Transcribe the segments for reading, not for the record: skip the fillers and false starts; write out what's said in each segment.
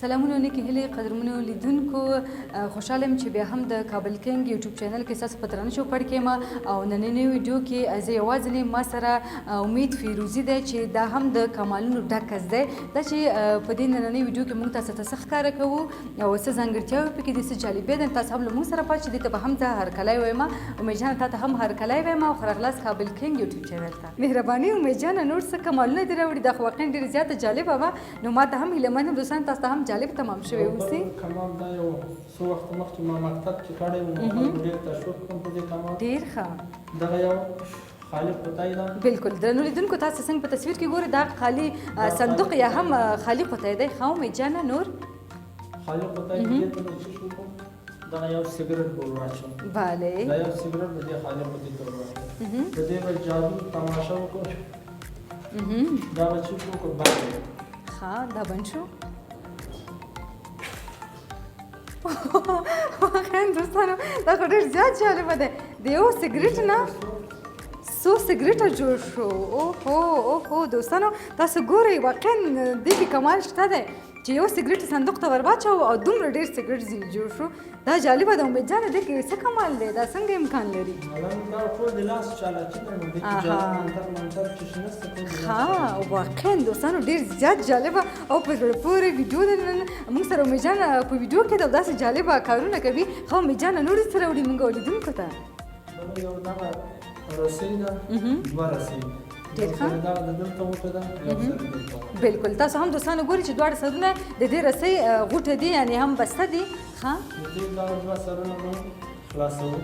سلامونه نیکی هیلې قدرمنو لیدونکو خوشحاله یم چې بیا هم د کابل کینګ یوټیوب چینل کې ستاسو په درانه شو پړ کېم او نننۍ ویډیو کې زه یوازې ما سره امید فیروزي دی چې دا هم د کمالونو ډکز دی دا چې په دې نننۍ ویډیو کې موږ تاسو ته څه ښکاره کوو او څه ځانګړتیاوې پکې دي څه جالبې دي تاسو هم له موږ سره پاتې شئ دې ته به هم زه هرکلی وایم امید جانه تا ته هم هرکلی وایم او ښه راغلاست کابل کینګ یوټیوب چینل ته مهرباني امید جانه نور څه کمالونه دې راوړي دا خو واقعا ډېره زیاته جالبه وه نو ما ته هم هیله من یم دوستان تاسو ته هم جالب تمام شوی اوسي کمال دا یو څو وخت مخکې ما مکتب کې کړی و ډېر تشویق کوم په دې کمال ډېر ښه دغه یو خالي قطعی ده بالکل درنو لیدونکو تاسو څنګه په تصویر کې ګورئ دا خالي صندوق یا هم خالي قطعی دی ښه امید جانه نور خالي قطعی دې ته چې شو کوم دغه یو سیګریټ بول واچوم بله دا یو سیګریټ د دې خالي قطعی ته ورواچوم د دې به جادو تماشا وکړو دا به چې شو کو باندې ښه دا بند شو واقعا دوستانو دا خو ډېر زیات جالبه دی د یو سګرټ نه څو سګرټه جوړ شو اوهو دوستانو تاسو ګورئ واقعا دې کې کمال شته دی چې یو سګرټ صندوق ته ور واچوو او دومره ډېر سګرټ ځینې جوړ شو دا جالبه ده امید جانه دې کې څه کمال دی دا څنګه امکان لري دا ټول د لاس چالاکي ده نو دې کې جادو منتر چې شنسته ټول ها واقعا دوستانو ډېر زیات جالبه او په زړه پورې ویډیو ده نن موږ سره امید جانه په ویډیو کې داسې جالبه کارونه کوي خو امید جانه نور څه راوړي موږ لیدونکو ته یو دغه رسۍ ده دوه رسۍ ډېر ښه دا د دلته غوټه ده یو سر دلته بالکل تاسو هم دوستانو ګورئ چې دواړه سرونه د دې رسۍ غوټه دي یعنې هم بسته دي ښه د دې دغه دوه سرونه مو خلاصوو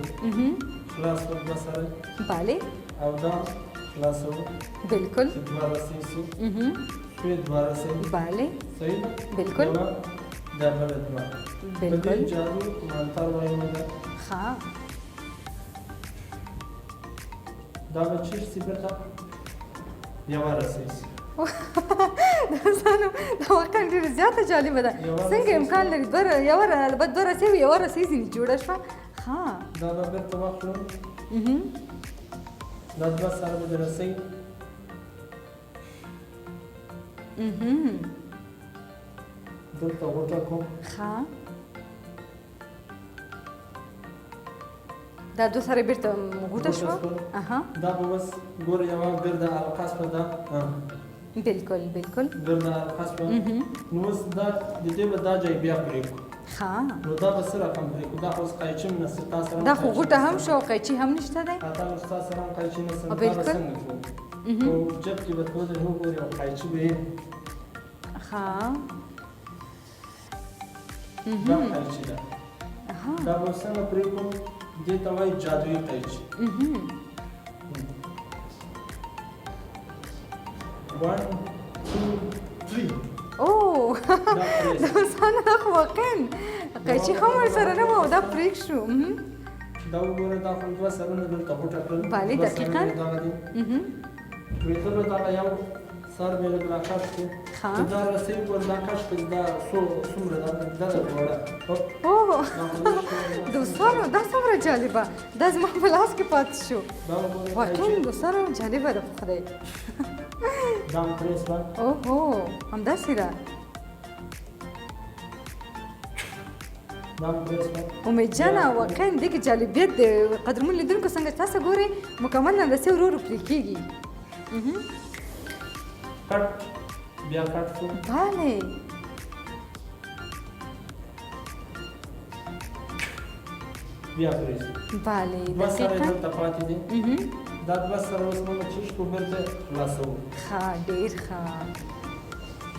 خلاص کړو دوه سره بله او دا خلاصوو بالکل چې دوه رسۍ سي شوې دوه رسۍ بله صحیح بالکل دا بله دوه په بالکل دې جادو منتر وایو ده ښه دا به چې سي بیرته یوه رسۍ سي دوستانو دا واقعا ډېره زیاته جالبه ده څنګه امکان لري البته دوه رسۍ وي یوه رسۍ ځینې جوړه شوه ها دا به بیرته واخلو دا دوه سره به د رسۍ دلته غوټه کوم ښه دا دوه سره بیرته غوټه شوه دا به اوس ګوره یوه ګرده القاس به ده بالکل بالکل ګرده القاس به نو اوس دا د دې به دا ځای بیا پرېږدو ښه نو دا به څه رقم پرېږدو دا خو اوس قیچي هم نشته تا سره دا خو غوټه هم شو او قیچي هم نشته دی تا ستا سره هم قیچي نشته دا به بالکل. څنګه کوو نو جب کې به ته ودرې وګورې او قیچي به یې ښه دا قیچي ده دا به اوس څنګه پرېږدو دې ته وایي جادویي قیچي 1 2 3 اوه دوستانو دا خو واقعا قیچي هم ورسره نه وه او دا پرېږ شو دا وګوره دا خو دوه سرونه دلته غوټه کړل بله دقیقا ویته به دغه یو سر به لږ راکش کړو چې دا رسۍ ور راکش کړي دا څومره ده دغه جوړه اوه دوستانو دا څومره جالبه دا زما په لاس کې پاتې شو واقعا دوستانو جالبه ده په خدای دا هم پریس به اوهو همداسې ده دا هم پریس به امید جانه واقعا دې کې جالبیت دی قدرمن لیدونکو څنګه تاسو ګورئ مکمل هندسې ورو ورو پرې کېږي کټ بیا کټ کړو بله بیا پریس بله دوه سره دقیقا دلته پاتې دي دا دوه سره اوس موږ چې شو بیرته خلاصوو ښه ډېر ښه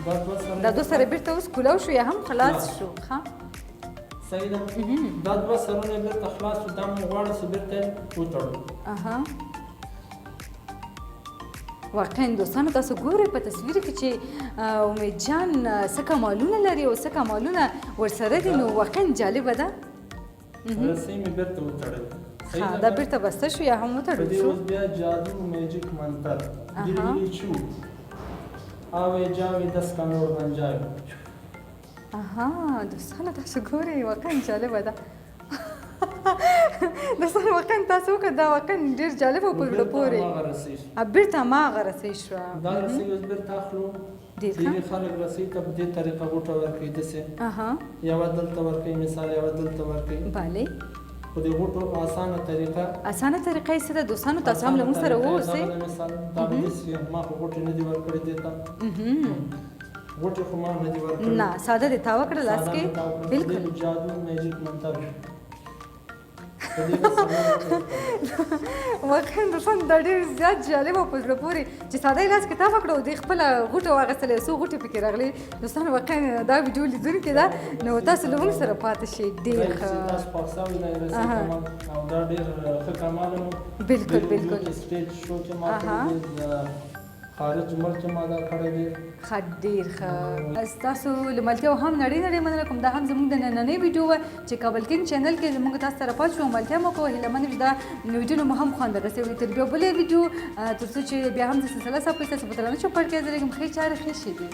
دا دوه سره دا دوه سره بیرته اوس کولاو شو یا هم خلاص شو ښه صحیح ده دا دوه سرونه بیرته خلاص شو دا موږ غواړو چې بیرته وتړو واقعا دوستانو تاسو ګورئ په تصویر کې چې امید جان څه کمالونه لري او څه کمالونه ورسره دي نو واقعا جالبه ده رسۍ مې بیرته وتړل ها دا بیرته بسته شو یا هم وتړل شو اوس بیا جادو میجیک منتر دیلی چو آوے جاوے 10 کانور بن جائے دوستانو تاسو ګورئ واقعا جالبه ده دوستانو واقعا تاسو وکړه دا واقعا ډېر جالب او په زړه پورې بیرته هماغه رسۍ شوه دا رسۍ اوس بیرته اخلو ډېر ښه. ځینې خلک رسۍ ته په دې طریقه غوټه ورکوي داسې یوه دلته ورکوي مثال یوه دلته ورکوي بله خو د غوټو اسانه طریقه اسانه طریقه یې څه ده دوستانو تاسو هم له موږ سره واوسئ مثال دا به داسې ما خو غوټې نه دي ورکړې دې ته غوټې خو ما نه دي ورکړې نه ساده دې تاوه کړه لاس کې بالکل جادو میجیک منتر شو واقعا دوستان دا ډېر زیات جالب او په زړه پورې چې ساده یې لاس کې تاوه کړه او دوی خپله غوټه واخیستله څو غوټې پکې راغلې دوستان واقعا دا ویډیو لیدونکي ده نو تاسو له موږ سره پاتې شئ ډېر ښه تاسو پاک شوي نه رسۍ کمال او دا ډېر ښه کمال و بالکل بالکل سټیج شو چې ما کړی دی خارج ملک چې ما دا کړی دی ښه ډېر ښه ستاسو له ملتیاو هم نړۍ مننه کوم دا هم زموږ د نننۍ ویډیو وه چې کابل کینګ چینل کې زموږ تاسو سره پاتې شو ملتیا مو کوه هیله منم چې دا ویډیو مو هم خوند دررسوي تر بیا بلې ویډیو تر څو چې بیا هم د سلسله صاحب ستاسو په درانه چوپړ کې زه لږ ښې چارې ښې شي دي